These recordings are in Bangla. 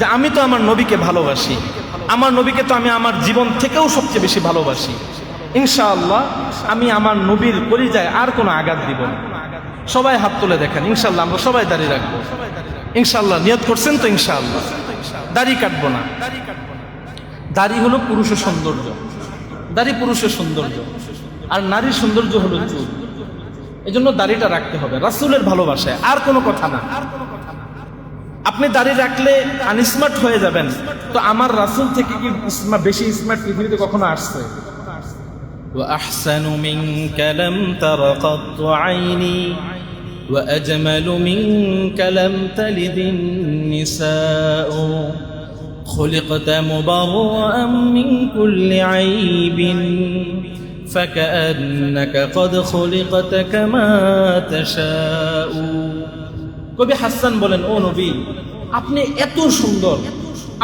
যে আমি তো আমার নবীকে ভালোবাসি, আমার নবীকে তো আমি আমার জীবন থেকেও সবচেয়ে বেশি ভালোবাসি, ইনশাআল্লাহ আমি আমার নবীর কলিজায় আর কোনো আঘাত দিব না। সবাই হাত তুলে দেখেন, ইনশাআল্লাহ আমরা সবাই দাড়ি রাখবো, ইনশাআল্লাহ। নিয়ত করছেন তো? ইনশাআল্লাহ দাড়ি কাটবো না। দাড়ি হলো পুরুষের সৌন্দর্য, দাড়ি পুরুষের সৌন্দর্য, আর নারীর সৌন্দর্য হলো চুল। এই জন্য দাড়িটা রাখতে হবে রাসূলের ভালোবাসায়, আর কোনো কথা না। আপনি দাড়ি রাখলে আনস্মার্ট হয়ে যাবেন, তো আমার রাসূল থেকে কি বেশি স্মার্ট পৃথিবীতে কখনো আসছে? وأحسن منك لم تر قط عيني وأجمل منك لم تلد النساء خلقت مبرأ من كل عيب فكأنك قد خلقت كما تشاء। কবি হাসান বলেন, ও নবী আপনি এত সুন্দর,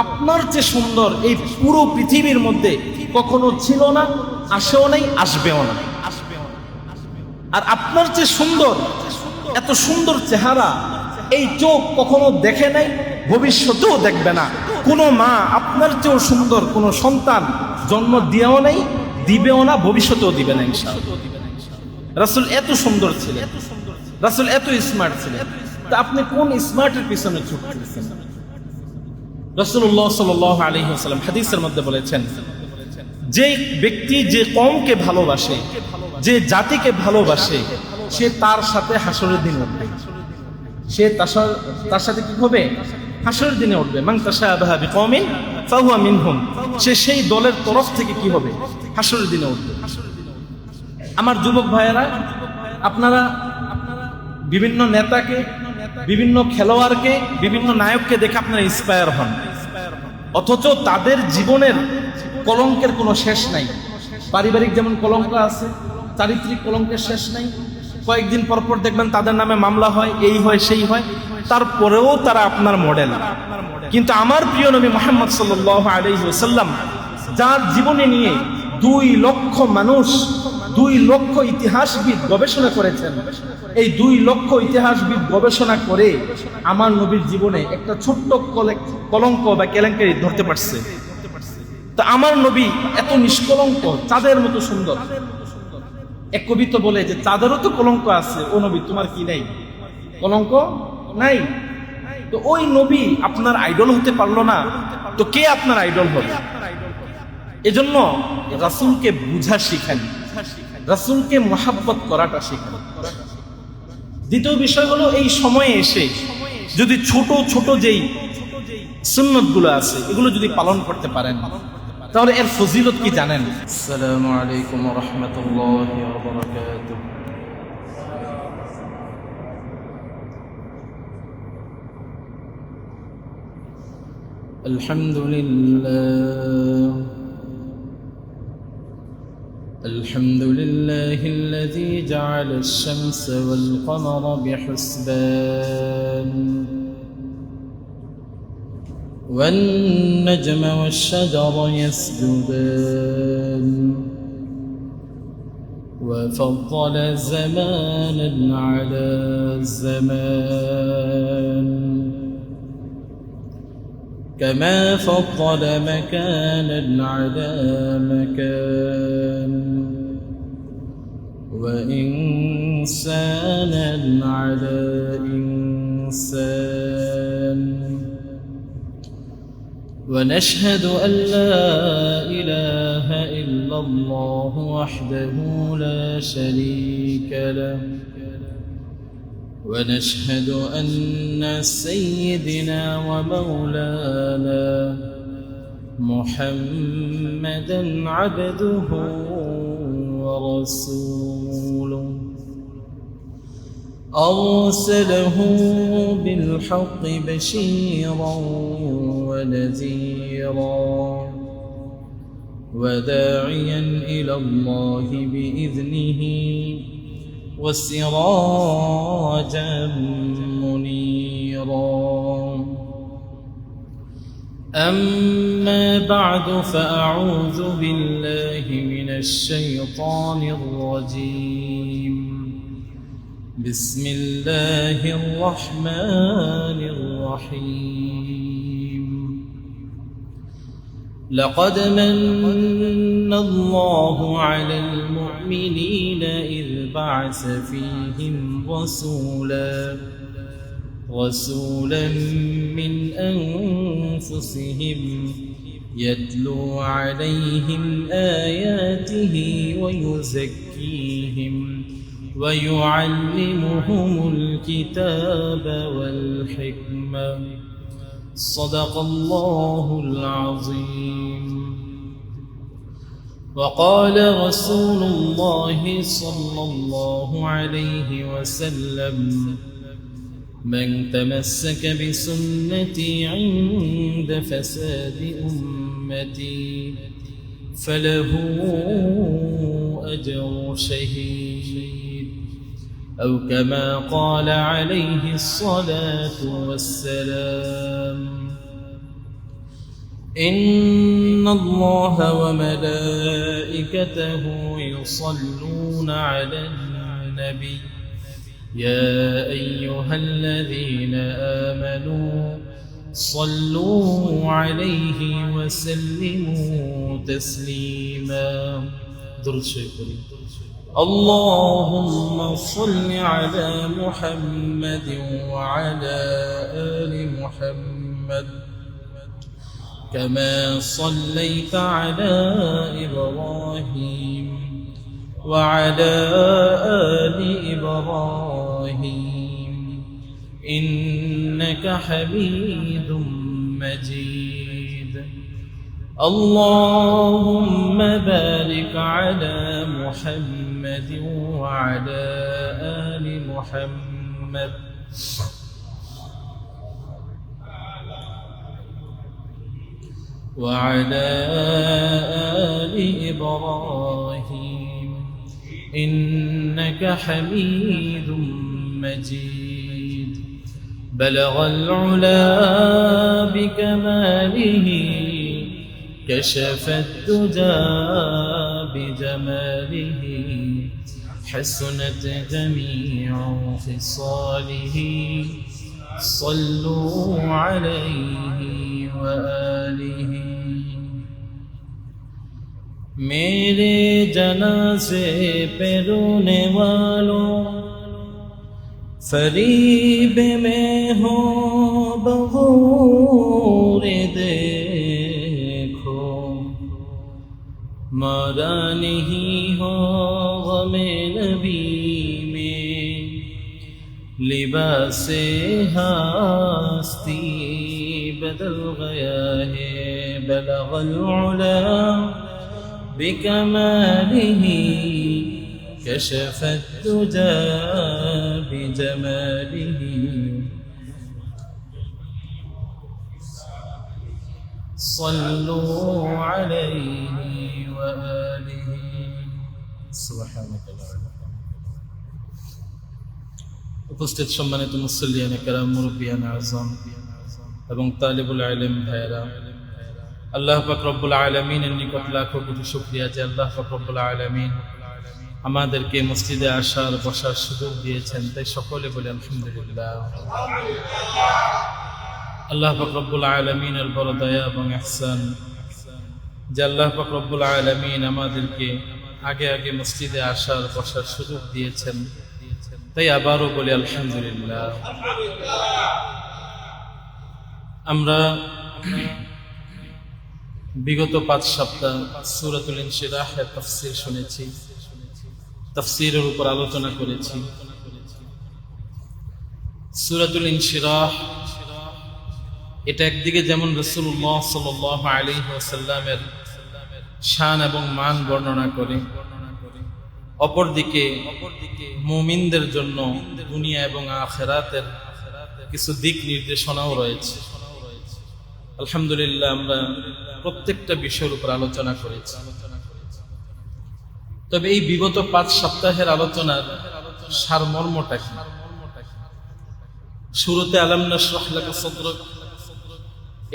আপনার যে সুন্দর এই পুরো পৃথিবীর মধ্যে কখনো ছিল না, আসেও নাই, আসবেও না। আর আপনার যে সুন্দর, এত সুন্দর চেহারা এই চোখ কখনো দেখে নাই, ভবিষ্যতেও দেখবে না। কোনো মা আপনার চেয়েও সুন্দর কোনো সন্তান জন্ম দিয়েও নাই, দিবেও না, ভবিষ্যতেও দিবে না ইনশাআল্লাহ। রাসূল এত সুন্দর ছিলেন, রাসূল এত স্মার্ট ছিলেন, তা আপনি কোন স্মার্টের পিছনে ছুটছেন? রাসূলুল্লাহ সাল্লাল্লাহু আলাইহি ওয়াসাল্লাম হাদিসের মধ্যে বলেছেন, যে ব্যক্তি যে কওমকে ভালোবাসে, যে জাতিকে ভালোবাসে, সে তার সাথে হাসরের দিন উঠবে। সে তার সাথে কি হবে? হাসরের দিনে উঠবে। মান তাশাবাহা বিকওমিন ফাহুয়া মিনহুম, সে সেই দলের তরফ থেকে কি হবে? হাসরের দিনে উঠবে। আমার যুবক ভাইয়েরা, আপনারা বিভিন্ন নেতাকে, বিভিন্ন খেলোয়াড়কে, বিভিন্ন নায়ককে দেখে আপনারা ইন্সপায়ার হন, অথচ তাদের জীবনের কলঙ্কের কোনো শেষ নাই। পারিবারিক যেমন কলঙ্ক আছে, চারিত্রিক কলঙ্কের শেষ নাই। কয়েকদিন পর পর দেখবেন তাদের নামে মামলা হয়, এই হয় সেই হয়, তারপরেও তারা আপনার মডেল। কিন্তু আমার প্রিয় নবী মুহাম্মদ সাল্লাল্লাহু আলাইহি ওয়াসাল্লাম, যার জীবনে নিয়ে 2 লক্ষ মানুষ, 2 লক্ষ ইতিহাসবিদ গবেষণা করেছেন, এই 2 লক্ষ ইতিহাসবিদ গবেষণা করে আমার নবীর জীবনে একটা ছোট্ট কলঙ্ক বা কেলেঙ্কারি ধরতে পারছে। তো আমার নবী এত নিষ্কলঙ্ক, চাঁদের মতো সুন্দর। এক কবি তো বলে যে চাঁদেরও তো কলঙ্ক আছে, ও নবী তোমার কি নাই? কলঙ্ক নাই। তো ওই নবী আপনার আইডল হতে পারলো না, তো কে আপনার আইডল হবে? এজন্য রাসূলকে বুঝা শিখান, রাসূলকে মহব্বত করাটা শিখান। দ্বিতীয় বিষয় হলো, এই সময়ে এসে যদি ছোট ছোট যেই সুন্নতগুলো আছে এগুলো যদি পালন করতে পারেন, তাহলে এর ফজিলত কি জানেন? আসসালামু আলাইকুম ওয়া রাহমাতুল্লাহি ওয়া বারাকাতুহু। আলহামদুলিল্লাহ الحمد لله الذي جعل الشمس والقمر بحسبان والنجم والشجر يسجدان وفضل زمانا على زمان كما فضل مكانا على مكان وإنسانا على إنسان ونشهد أن لا إله إلا الله وحده لا شريك له ونشهد أن سيدنا ومولانا محمدا عبده ورسوله أرسله بالحق بشيرا ونذيرا وداعيا إلى الله بإذنه وسراجا منيرا أما بعد فأعوذ بالله من الشيطان الرجيم بسم الله الرحمن الرحيم لقد من الله على المؤمنين إذ بعث فيهم رسولا من أنفسهم يتلو عليهم آياته ويزكيهم ويعلمهم الكتاب والحكمة صدق الله العظيم. وقال رسول الله صلى الله عليه وسلم: من تمسك بسنتي عند فساد أمتي فله أجر شهيد، أو كما قال عليه الصلاة والسلام. إن الله وملائكته يصلون على النبي يا أيها الذين آمنوا صلوا عليه وسلموا تسليما. درود شريف. اللهم صل على محمد وعلى آل محمد كما صليت على إبراهيم وعلى آل إبراهيم إنك حميد مجيد. اللهم بارك على محمد وعلى آل محمد وعلى آل إبراهيم إنك حميد مجيد. بلغ العلا بكماله كشف الدجى بجماله حسنت جميع خصاله صلوا عليه وآله. मेरे जनाज़े पे रोने वालों फरीब में हो बगूर देखो, मारा नहीं हो गमे नबी में लिबासे हस्ती बदल गया है। बलगल उला بكماله كشف الدجى بجماله صلوا عليه وآله سبحانك اللهم. উপস্থিত সম্মানিত মুসল্লিয়ান কেরাম, মুরব্বিয়ান আযম এবং তালিবুল ইলম ভাইরা, আল্লাহ পাক রব্বুল আলামিনের নিকট লাখো কোটি শুকরিয়া যে আল্লাহ পাক রব্বুল আলামিন আমাদেরকে মসজিদে আসার বসার সুযোগ দিয়েছেন, তাই সকলে বলে আলহামদুলিল্লাহ। আল্লাহ পাক রব্বুল আলামিনের বড় দয়া এবং ইহসান যে আল্লাহ পাক রব্বুল আলামিন আমাদেরকে আগে আগে মসজিদে আসার বসার সুযোগ দিয়েছেন, তাই আবারও বলি আলহামদুলিল্লাহ। আমরা বিগত 5 সপ্তাহ সূরাতুল ইনশিরাহের তাফসীর শুনেছি, তাফসীরের উপর আলোচনা করেছি। সূরাতুল ইনশিরাহ এটা একদিকে যেমন রাসূলুল্লাহ সাল্লাল্লাহু আলাইহি ওয়াসাল্লামের শান এবং মান বর্ণনা করে, অপরদিকে মুমিনদের জন্য দুনিয়া এবং আখিরাতের কিছু দিক নির্দেশনাও রয়েছে। আলহামদুলিল্লাহ আমরা প্রত্যেকটা বিষয়ের উপর আলোচনা করেছি। তবে এই বিগত 5 সপ্তাহের আলোচনার সারমর্মটা কি? শুরুতে আলাম নাশরাহ লাকা সাদরাক,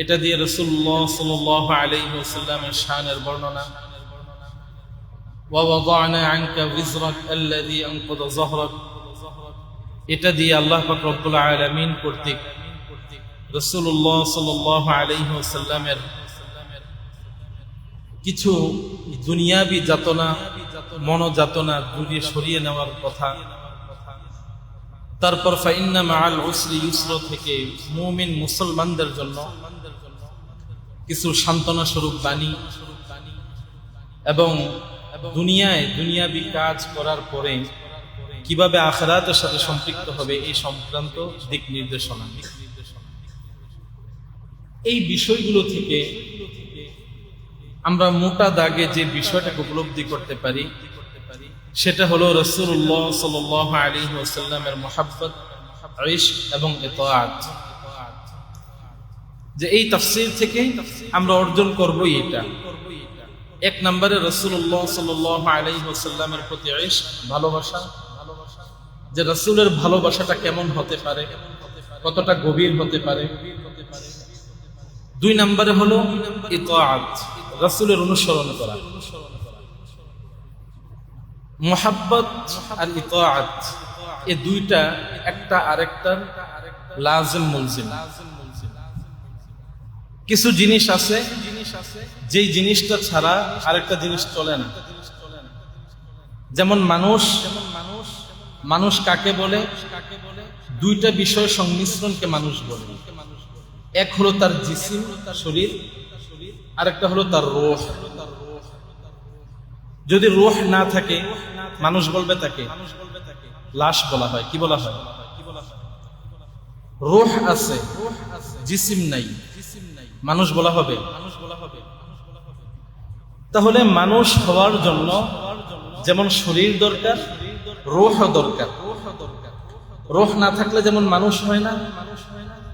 এটা দিয়ে রাসূলুল্লাহ সাল্লাল্লাহু আলাইহি ওয়াসাল্লামের শানের বর্ণনা, ওয়া ওয়াদা'না আনকা বিজরাক আল্লাযী আনকাযা যাহরাক, এটা দিয়ে আল্লাহ পাক রব্বুল আলামিন কর্তৃক রাসূলুল্লাহ সাল্লাল্লাহু আলাইহি ওয়াসাল্লামের কিছু দুনিয়াবি যাতনা, মনোযাতনা দূরে সরিয়ে নেওয়ার কথা। তারপর ফাইন্না মাআল উসরি ইউসর থেকে মুমিন মুসলমানদের জন্য কিছু সান্ত্বনা স্বরূপ বাণী এবং দুনিয়াবি কাজ করার পরে কিভাবে আখিরাতের সাথে সম্পৃক্ত হবে এই সংক্রান্ত দিক নির্দেশনা। এই বিষয়গুলো থেকে আমরা মোটা দাগে যে বিষয়টাকে উপলব্ধি করতে পারি সেটা হলো রাসূলুল্লাহ সাল্লাল্লাহু আলাইহি ওয়াসাল্লামের মুহাব্বত, ইশক এবং ইতাআত। যে এই তাফসীর থেকে আমরা অর্জন করব এটা, এক নম্বরে রাসূলুল্লাহ সাল্লাল্লাহু আলাইহি ওয়াসাল্লামের প্রতি ইশক, ভালোবাসা, যে রাসূলের ভালোবাসাটা কেমন হতে পারে, কতটা গভীর হতে পারে। দুই নম্বরে হলো ইতাআত, রাসূলের অনুসরণ করা। মুহাব্বত আর ইতাআত এই দুইটা একটা আরেকটার লাজিম মুলজিম। কিছু জিনিস আছে যেই জিনিসটা ছাড়া আরেকটা জিনিস চলে না। যেমন মানুষ কাকে বলে? দুইটা বিষয় সংমিশ্রণকে মানুষ বলে। এক হলো তার জিসিম, তার শরীর, আরেকটা হলো তার রূহ। যদি রূহ না থাকে মানুষ বলবে তাকে লাশ বলা হয়। কি বলা হয়? রূহ আছে, জিসিম নাই, মানুষ বলা হবে। তাহলে মানুষ হওয়ার জন্য যেমন শরীর দরকার, রূহ দরকার। রূহ না থাকলে যেমন মানুষ হয় না,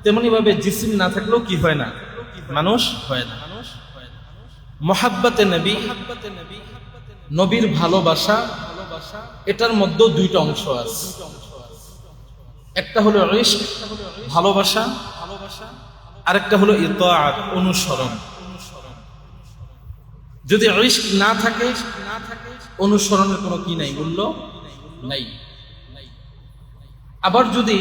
তেমনি ভাবে জিসিম না থাকলেও কি হয় না? মানুষ হয় না। মুহাব্বতে নবী, নবীর ভালোবাসা, এটার মধ্যে দুইটা অংশ আছে। একটা হলো ইশক, ভালোবাসা, আরেকটা হলো ইতাআত, অনুসরণ। যদি ইশক না থাকে অনুসরণের কোনো কি নাই, মূল্য নাই। আবার যদি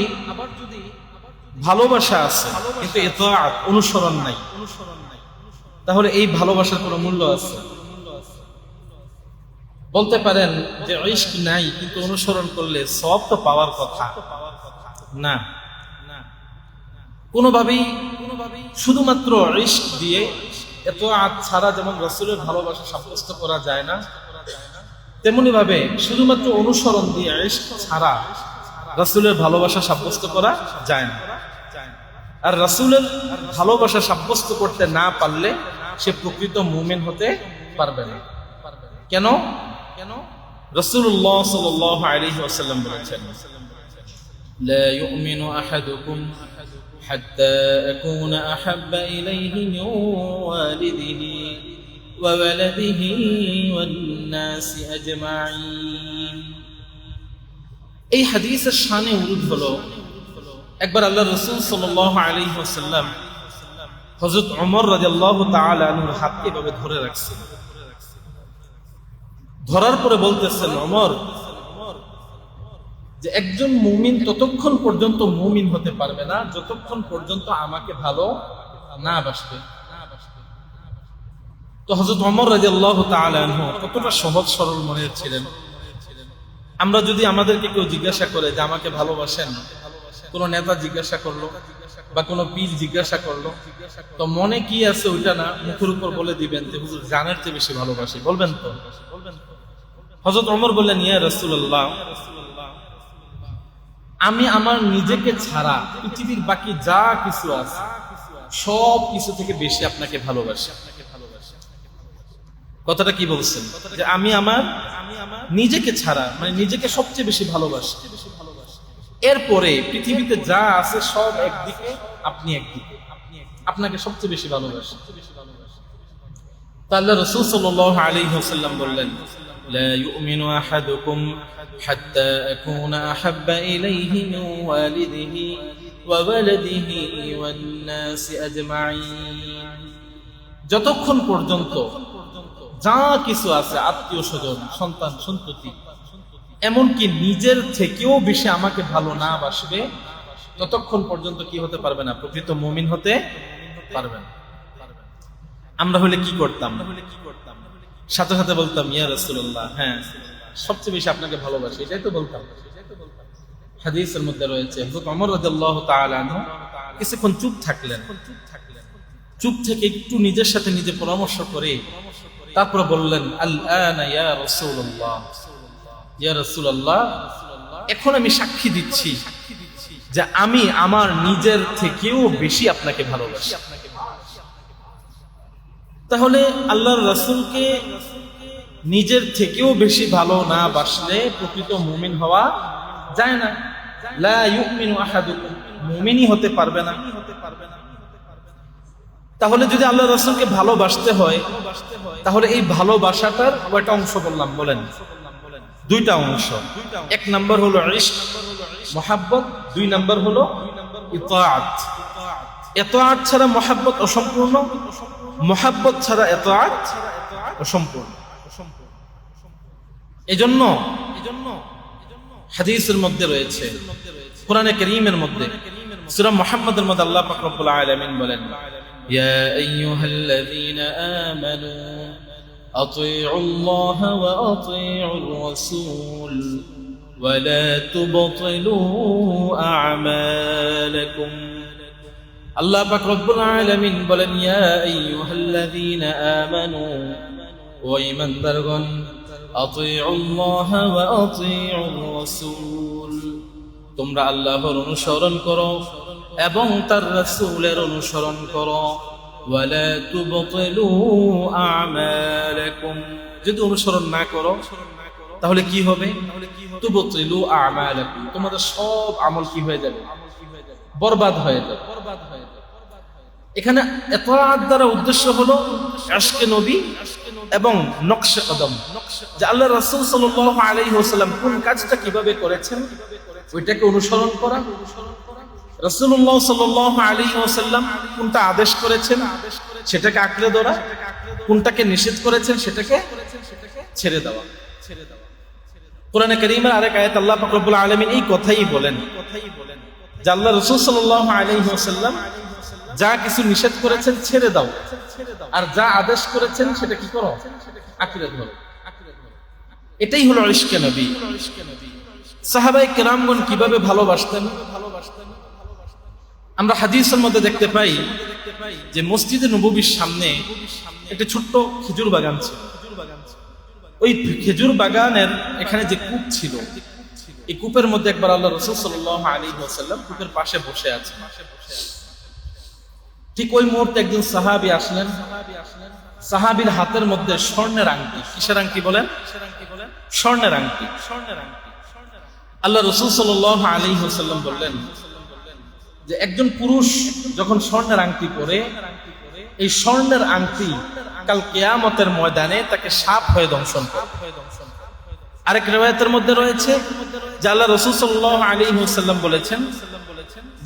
ভালোবাসা আছে কিন্তু ইতাআত, অনুসরণ নাই, তাহলে এই ভালোবাসার কোনো মূল্য আছে? বলতে পারেন যে ইশক নাই কিন্তু অনুসরণ করলে সওয়াব তো পাওয়ার কথা না। কোনোভাবেই শুধুমাত্র ইশক দিয়ে ইতাআত ছাড়া যেমন রাসূলের ভালোবাসা সাব্যস্ত করা যায় না, তেমনি ভাবে শুধুমাত্র অনুসরণ দিয়ে ইশক ছাড়া রাসূলের ভালোবাসা সাব্যস্ত করা যায় না। আর রাসূলের ভালোবাসা সাব্যস্ত করতে না পারলে সে প্রকৃত মুমিন হতে পারবে না। কেন? রাসূলুল্লাহ সাল্লাল্লাহু আলাইহি ওয়াসাল্লাম বলেছেন, লা ইউমিনু আহাদুকুম হাত্তা আকুনা আহাব্বা ইলাইহি মিন ওয়ালিদিহি ওয়া ওয়ালাদিহি ওয়ান নাসি আজমাইন। এই হাদিসের শানে উরুদ হলো, একবার আল্লাহর রাসূল সাল্লাল্লাহু আলাইহি ওয়াসাল্লাম হযরত ওমর রাদিয়াল্লাহু তাআলা আনহুর হাতকে এভাবে ধরে রাখছেন। ধরার পরে বলতেছেন, ওমর, যে একজন মুমিন ততক্ষণ পর্যন্ত মুমিন হতে পারবে না যতক্ষণ পর্যন্ত আমাকে ভালো না বাসবে। তো হযরত ওমর রাদিয়াল্লাহু তাআলা আনহু কতটা সহজ সরল মনের ছিলেন। আমরা যদি আমাদেরকে কেউ জিজ্ঞাসা করে যে আমাকে ভালোবাসেন, কোন নেতা জিজ্ঞাসা করলো বা কোন পীর জিজ্ঞাসা করলো, তো মনে কি আছে ওইটা না মুখের উপর বলে দিবেন যে হুজুর জানের চেয়ে বেশি ভালোবাসি, বলবেন তো? হযরত ওমর বললেন, ইয়া রাসূলুল্লাহ, আমি আমার নিজেকে ছাড়া পৃথিবীর বাকি যা কিছু আছে সব কিছু থেকে বেশি আপনাকে ভালোবাসি। কথাটা কি বলছেন? যে আমি আমার নিজেকে ছাড়া মানে নিজেকে সবচেয়ে বেশি ভালোবাসি, এরপরে পৃথিবীতে যা আছে সব একদিকে, আপনি একদিকে, আপনাকে সবচেয়ে বেশি ভালোবাসি। তাহলে রাসূল সাল্লাল্লাহু আলাইহি ওয়াসাল্লাম বললেন, লা ইউমিনু আহাদুকুম হাত্তা আকুনা আহাব্বা ইলাইহি মিন ওয়ালিদিহি ওয়া ওয়ালাদিহি ওয়ান নাসি আজমাইন। যতক্ষণ পর্যন্ত যা কিছু আছে, আত্মীয় স্বজন, সন্তান সন্ততি, এমনকি নিজের থেকেও বেশি আমাকে ভালো না বাসবে, ততক্ষণ পর্যন্ত কি হতে পারবে না? প্রকৃত মুমিন হতে পারবে না। আমরা হলে কি করতাম? সাথে সাথে বলতাম ইয়া রাসূলুল্লাহ, হ্যাঁ সবচেয়ে বেশি আপনাকে ভালোবাসি, এটাই তো বলতাম। হাদিসের মধ্যে রয়েছে হযরত ওমর রাদিয়াল্লাহু তাআলা আনহু কিছুক্ষণ চুপ থাকলেন, চুপ থেকে একটু নিজের সাথে নিজে পরামর্শ করে তারপর বললেন আল আনা ইয়া রাসূলুল্লাহ, ইয়া রাসূলুল্লাহ, এখন আমি সাক্ষী দিচ্ছি যে আমি আমার নিজের থেকেও বেশি আপনাকে ভালোবাসি। তাহলে আল্লাহর রাসূলকে নিজের থেকেও বেশি ভালো না বাসলে প্রকৃত মুমিন হওয়া যায় না। লা ইউমিনু আহাদুকুম, মুমিনই হতে পারবে না। তাহলে যদি আল্লাহর রাসূলকে ভালোবাসতে হয়, তাহলে এই ভালোবাসাটার কয়টা অংশ বললাম বলেন? দুইটা অংশ। এক নাম্বার হলো ইশক, মুহাব্বত, দুই নাম্বার হলো ইতাআত। ইতাআত ছাড়া মুহাব্বত অসম্পূর্ণ, মুহাব্বত ছাড়া ইতাআত অসম্পূর্ণ। এজন্য হাদিসের মধ্যে রয়েছে, কোরআনে কারীমের মধ্যে সূরা মুহাম্মদের মধ্যে আল্লাহ পাক রব্বুল আলামিন বলেন ইয়া আইয়ুহাল্লাযীনা আমানু আতিউল্লাহ ওয়া আতিউর রাসূল ওয়া লা তুবতিলু আ'মালাকুম। আল্লাহ পাক রব্বুল আলামিন বলেন ইয়া আইয়ুহাল্লাযীনা আমানু, ও ঈমানদারগণ, আতিউল্লাহ ওয়া আতিউর রাসূল, তোমরা আল্লাহর অনুসরণ করো এবং তার রাসূলের অনুসরণ করো। ওয়া লা তুবতিলু আ'মালাকুম, যদি অনুসরণ না করো তাহলে কি হবে? তুবতিলু আ'মালাকুম, তোমাদের সব আমল কি হয়ে যাবে? বরবাদ হয়ে যাবে। এখানে ইতাআত দ্বারা উদ্দেশ্য হলো ইশকে নবী এবং নকশে কদম, যে আল্লাহ রাসূল সাল্লাল্লাহু আলাইহি ওয়াসাল্লাম কোন কাজটা কিভাবে করেছেন ওইটাকে অনুসরণ করা। রাসূলুল্লাহ সাল্লাল্লাহু আলাইহি ওয়াসাল্লাম কোনটা আদেশ করেছেন সেটাকে আঁকড়ে ধরা, কোনটাকে নিষেধ করেছেন সেটাকে ছেড়ে দেওয়া। কোরআনে কারীমের আরেক আয়াত আল্লাহ পাক রব্বুল আলামিন এই কথাই বলেন যে আল্লাহ রাসূল সাল্লাল্লাহু আলাইহি ওয়াসাল্লাম যা কিছু নিষেধ করেছেন ছেড়ে দাও, আর যা আদেশ করেছেন সেটা কি করো? আঁকড়ে ধরো। এটাই হলো ইশকে নবী। সাহাবায়ে কেরামগণ কিভাবে ভালোবাসতেন আমরা হাদিসের মধ্যে দেখতে পাই যে মসজিদে নববীর সামনে একটা ছোট্ট খেজুর বাগান ছিল। ওই খেজুর বাগানের এখানে যে কূপ ছিল, এই কূপের মধ্যে একবার আল্লাহ রাসূল সাল্লাল্লাহু আলাইহি ওয়াসাল্লাম কূপের পাশে বসে আছেন। ঠিক ওই মুহূর্তে একজন সাহাবী আসলেন। সাহাবীর হাতের মধ্যে স্বর্ণের আংটি। কিসের আংটি বলেন? স্বর্ণের আংটি। আল্লাহ রাসূল সাল্লাল্লাহু আলাইহি ওয়াসাল্লাম বললেন যে একজন পুরুষ যখন স্বর্ণের আংটি পরে, এই স্বর্ণের আংটি কাল কিয়ামতের ময়দানে তাকে সাপ হয়ে দংশন করবে। আরেক riwayat-এর মধ্যে রয়েছে যে আল্লাহ রাসূল সাল্লাল্লাহু আলাইহি ওয়াসাল্লাম বলেছেন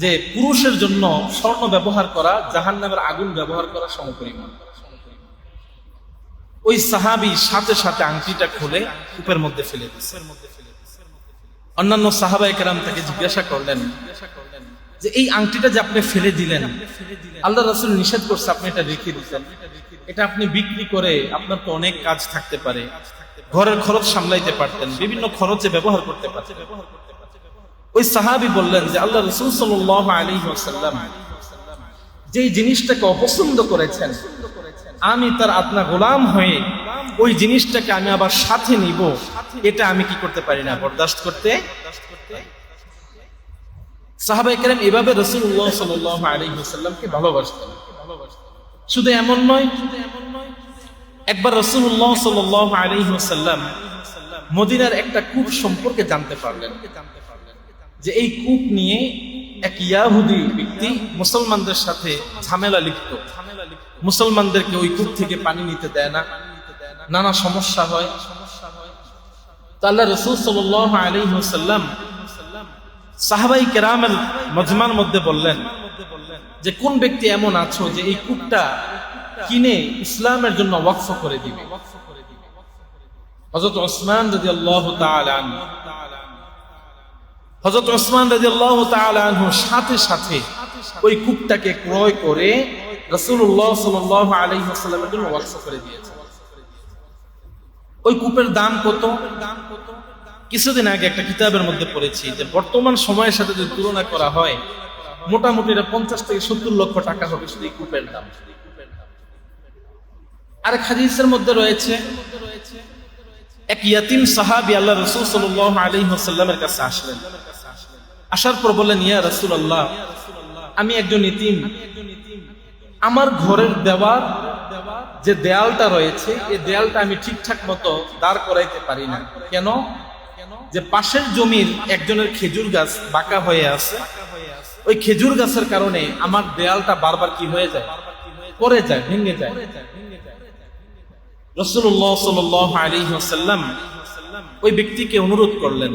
যে পুরুষের জন্য স্বর্ণ ব্যবহার করা জাহান্নামের আগুন ব্যবহার করা সমপরিমাণ। ওই সাহাবী সাথে সাথে আংটিটা খুলে কূপের মধ্যে ফেলে দিয়েছে। অন্যান্য সাহাবায়ে কেরাম তাকে জিজ্ঞাসা করলেন যে এই আংটিটা যে আপনি ফেলে দিলেন, আল্লাহ রাসূল নিষেধ করছে আপনি এটা রেখে দিতেন, এটা আপনি বিক্রি করে আপনার তো অনেক কাজ থাকতে পারে, ঘরের খরচ সামলাইতে পারতেন, বিভিন্ন খরচে ব্যবহার করতে পারতেন। ওই সাহাবী বললেন যে আল্লাহ রাসূল সাল্লাল্লাহু আলাইহি ওয়াসাল্লাম যেই জিনিসটাকে অপছন্দ করেছেন, আমি তার আপনা গোলাম হয়ে ওই জিনিসটাকে আমি আবার সাথে নিব, এটা আমি কি করতে পারি না, বরদাস্ত করতে। সাহাবায়ে কেরাম এভাবে রাসূলুল্লাহ সাল্লাল্লাহু আলাইহি ওয়াসাল্লামকে ভালোবাসতেন। শুধু এমন নয়, একবার রাসূলুল্লাহ সাল্লাল্লাহু আলাইহি ওয়াসাল্লাম মদিনার একটা কূপ সম্পর্কে জানতে পারলেন যে এই কূপ নিয়ে এক ইহুদি ব্যক্তি মুসলমানদের সাথে ঝামেলা লিপ্ত। মুসলমানদেরকে ওই কূপ থেকে পানি নিতে দেয় না, নানা সমস্যা হয়। তো আল্লাহ রাসূল সাল্লাল্লাহু আলাইহি ওয়াসাল্লাম সাহাবায়ে কেরামের মজমার মধ্যে বললেন যে কোন ব্যক্তি এমন আছো যে এই কূপটা কিনে ইসলামের জন্য ওয়াকফ করে দিবে। হযরত ওসমান রাদিয়াল্লাহু তাআলা আনহু সাথে সাথে ওই কূপটাকে ক্রয় করে রাসূলুল্লাহ সাল্লাল্লাহু আলাইহি ওয়াসাল্লামের জন্য ওয়াকফ করে দিয়েছেন। ওই কূপের দাম কত? কিছুদিন আগে একটা কিতাবের মধ্যে পড়েছি যে বর্তমান সময়ের সাথে যদি তুলনা করা হয় মোটামুটি এটা 50 থেকে 70 লক্ষ টাকা হবে শুধু এই কূপের দাম। আরেক হাদিসের মধ্যে রয়েছে এক ইয়াতিম সাহাবী আল্লাহ রাসূল সাল্লাল্লাহু আলাইহি ওয়াসাল্লামের কাছে আসলেন। আসার পর বললেন, ইয়া রাসূলুল্লাহ, আমি একজন ইতিম, আমার ঘরের দেওয়ার যে দেয়ালটা রয়েছে এই দেয়ালটা আমি ঠিকঠাক মতো দাঁড় করাইতে পারি না। কেন? যে পাশের জমির একজনের খেজুর গাছ বাঁকা হয়ে আছে, ওই খেজুর গাছের কারণে আমার দেয়ালটা বারবার কি হয়ে যায়, পড়ে যায়, ভেঙে যায়। রাসূলুল্লাহ সাল্লাল্লাহু আলাইহি ওয়াসাল্লাম ওই ব্যক্তিকে অনুরোধ করলেন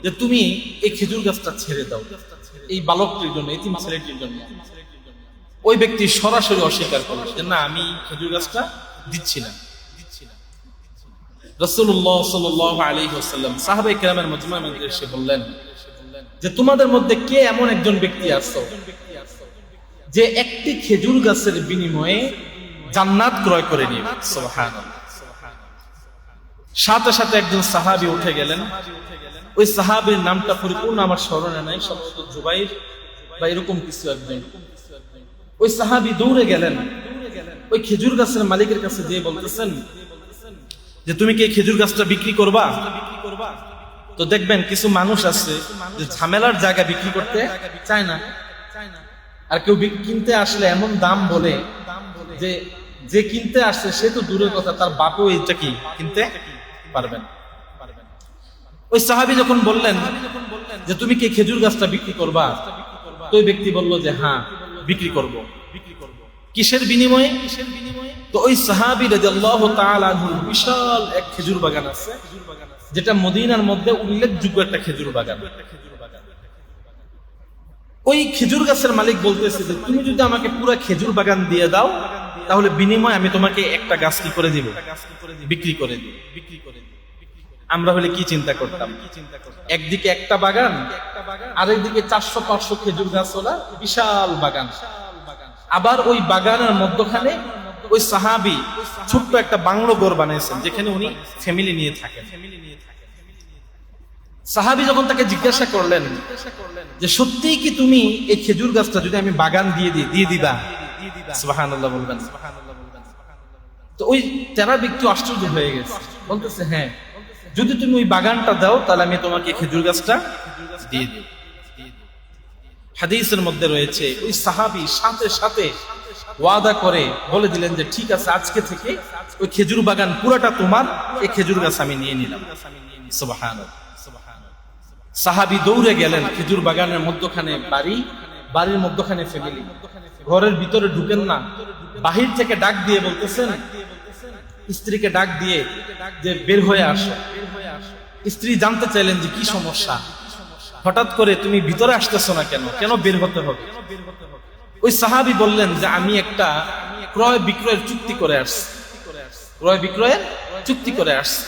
যে তুমি এই খেজুর গাছটা ছেড়ে দাও এই বালকটির জন্য, এতিম ছেলেটির জন্য। ওই ব্যক্তি সরাসরি অস্বীকার করল যে না, আমি খেজুর গাছটা দিচ্ছি না। রাসূলুল্লাহ সাল্লাল্লাহু আলাইহি ওয়াসাল্লাম সাহাবায়ে কেরামের মজমার মধ্যে এসে বললেন যে তোমাদের মধ্যে কে এমন একজন ব্যক্তি আছো যে একটি খেজুর গাছের বিনিময়ে জান্নাত ক্রয় করে নিবে? সুবহানাল্লাহ। সাথে সাথে একজন সাহাবী উঠে গেলেন। ওই সাহাবীর নামটা পরিপূর্ণ আমার স্মরণে নাই, সম্ভবত জুবাইর বা এরকম কিছু একজন। ওই সাহাবী দৌড়ে গেলেন, ওই খেজুর গাছের মালিকের কাছে গিয়ে বলতেছেন যে তুমি কি এই খেজুর গাছটা বিক্রি করবা? তো দেখবেন কিছু মানুষ আছে যে ঝামেলার জায়গা বিক্রি করতে চায় না, আর কেউ কিনতে আসলে এমন দাম বলে যে যে কিনতে আসছে সে তো দূরের কথা, তার বাপও এটা কি কিনতে পারবেন। ওই সাহাবী যখন বললেন যে তুমি কি খেজুর গাছটা বিক্রি করবা, তো ওই ব্যক্তি বলল যে হ্যাঁ বিক্রি করব। কিসের বিনিময়ে? তো ওই সাহাবী রাদিয়াল্লাহু তাআলা আনহু বিশাল এক খেজুর বাগান আছে, যেটা মদিনার মধ্যে উল্লেখযোগ্য একটা খেজুর বাগান। ওই খেজুর গাছের মালিক বলতেছে যে তুমি যদি আমাকে পুরো খেজুর বাগান দিয়ে দাও তাহলে বিনিময়ে আমি তোমাকে একটা গাছ কি করে দিব, বিক্রি করে দিব। আমরা হলে কি চিন্তা করতাম, একদিকে একটা বাগান, আরেকদিকে 400-500 খেজুর গাছ ওলা বিশাল বাগান। আবার ওই বাগানের মধ্যখানে ওই সাহাবী ছোট্ট একটা বাংলো ঘর বানিয়েছেন যেখানে উনি ফ্যামিলি নিয়ে থাকেন। সাহাবী যখন তাকে জিজ্ঞাসা করলেন যে সত্যিই কি তুমি এই খেজুর গাছটা যদি আমি বাগান দিয়ে দিবা? সুবহানাল্লাহ বলবেন। তো ওই তেরা ব্যক্তি আশ্চর্য হয়ে গেছে, বলতেছে হ্যাঁ, যদি তুমি ওই বাগানটা দাও তাহলে আমি তোমাকে খেজুর গাছটা দিয়ে দিই। হাদিসের মধ্যে রয়েছে ওই সাহাবী সাথে সাথে ওয়াদা করে বলে দিলেন যে ঠিক আছে, আজকে থেকে ওই খেজুর বাগান পুরাটা তোমার, এই খেজুর গাছ আমি নিয়ে নিলাম। সুবহানাল্লাহ। সাহাবী দৌড়ে গেলেন, খেজুর বাগানের মধ্যখানে বাড়ি, বাড়ির মধ্যখানে ফ্যামিলি, ঘরের ভিতরে ঢুকেন না, বাহির থেকে ডাক দিয়ে বলতেছেন, স্ত্রীকে ডাক দিয়ে যে বের হয়ে আসো। স্ত্রী জানতে চাইলেন যে কি সমস্যা, হঠাৎ করে তুমি ভিতরে আসতেছো না কেন, কেন বের হতে হবে? ওই সাহাবী বললেন যে আমি একটা ক্রয় বিক্রয়ের চুক্তি করে আসছি, ক্রয় বিক্রয়ের চুক্তি করে আসছি।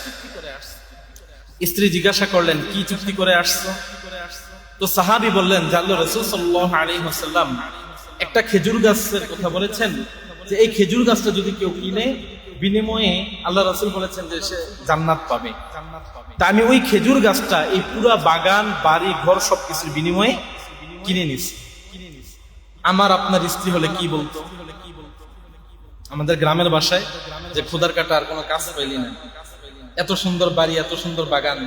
স্ত্রী জিজ্ঞাসা করলেন কি চুক্তি করে আসছো? তো সাহাবী বললেন যে আল্লাহর রাসূল সাল্লাল্লাহু আলাইহি ওয়াসাল্লাম একটা খেজুর গাছের কথা বলেছেন যে এই খেজুর গাছটা যদি কেউ কিনে বিনিময়ে আল্লাহ রাসূল বলেছেন যে সে জান্নাত পাবে। তা আমি ওই খেজুর গাছটা এই পুরা বাগান, বাড়ি, ঘর সবকিছুর বিনিময়ে কিনে নিছি। আমার আপনার স্ত্রী হলে কি বলতো? আমাদের গ্রামের বাসায় যে খোদার কাটা আর কোনো কাজ পাইলি না, এত সুন্দর বাড়ি, এত সুন্দর বাগান,